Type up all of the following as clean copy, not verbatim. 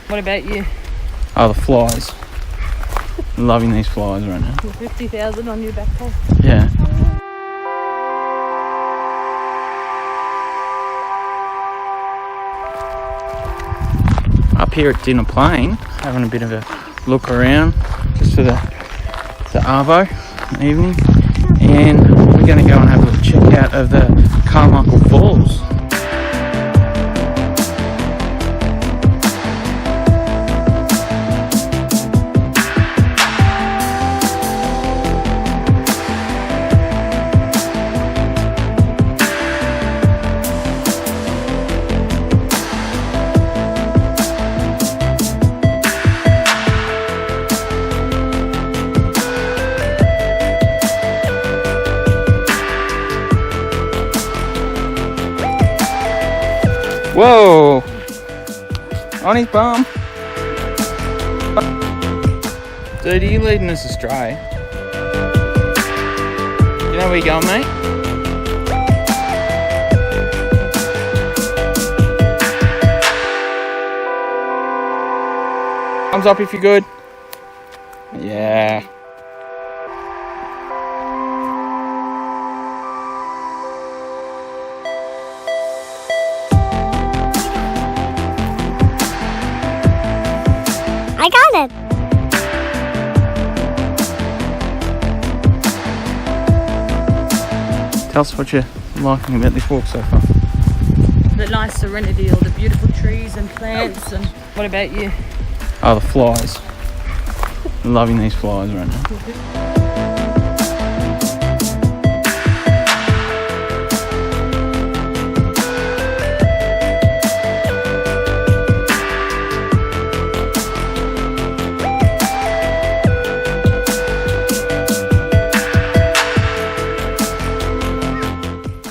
What about you? Oh, the flies. Loving these flies right now. 50,000 on your backpack. Yeah. Up here at Dinner Plain, having a bit of a look around just for the arvo evening, and we're going to go and have a little check out of the Carmichael Falls. Whoa! On his bum. Dude, are you leading us astray? You know where you're going, mate? Thumbs up if you're good. Yeah. I got it. Tell us what you're liking about this walk so far. The nice serenity, all the beautiful trees and plants. And what about you? Oh, the flies. Loving these flies right now.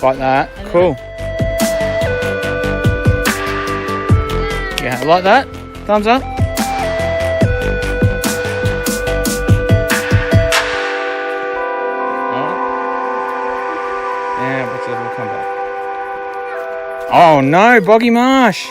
Like that. Cool. Yeah, like that. Thumbs up. Yeah, what's that? We'll come back. Oh no, boggy marsh.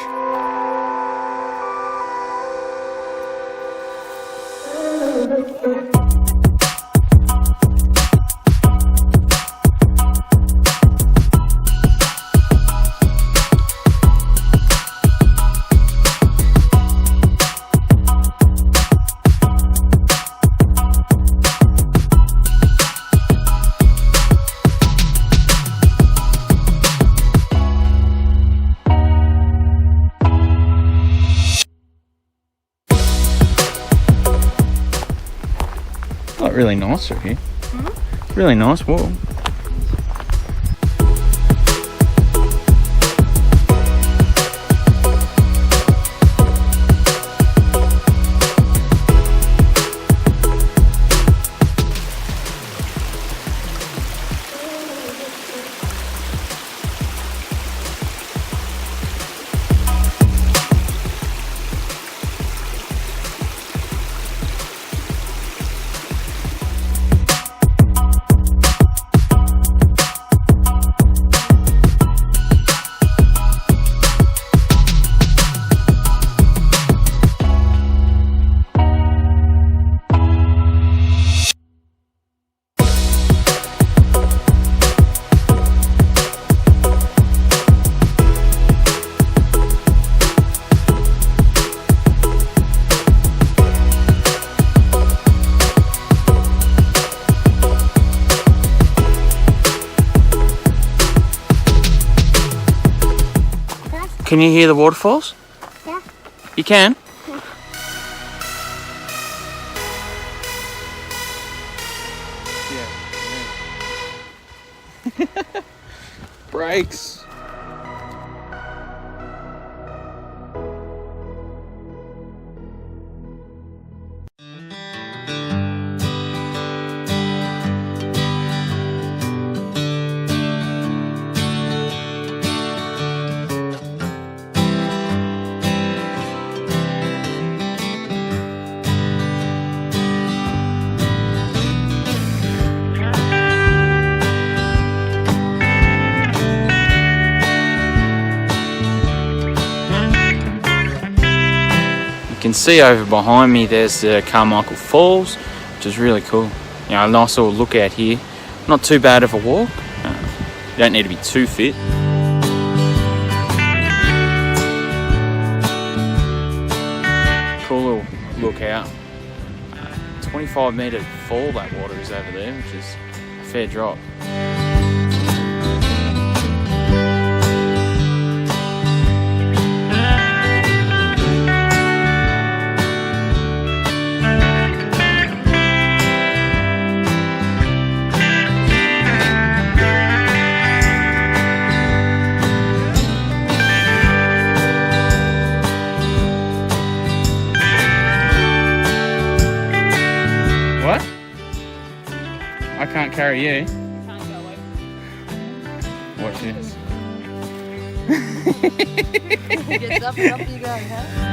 Really nice through here. Really nice walk. Can you hear the waterfalls? Yeah. You can? Yeah. Brakes. can see over behind me there's the Carmichael Falls, which is really cool. You know, a nice little look out here. Not too bad of a walk. You don't need to be too fit. Cool little look out. 25 metre fall that water is over there, which is a fair drop. What? I can't carry you. Can't go away. Watch this. Gets up and up you go, huh?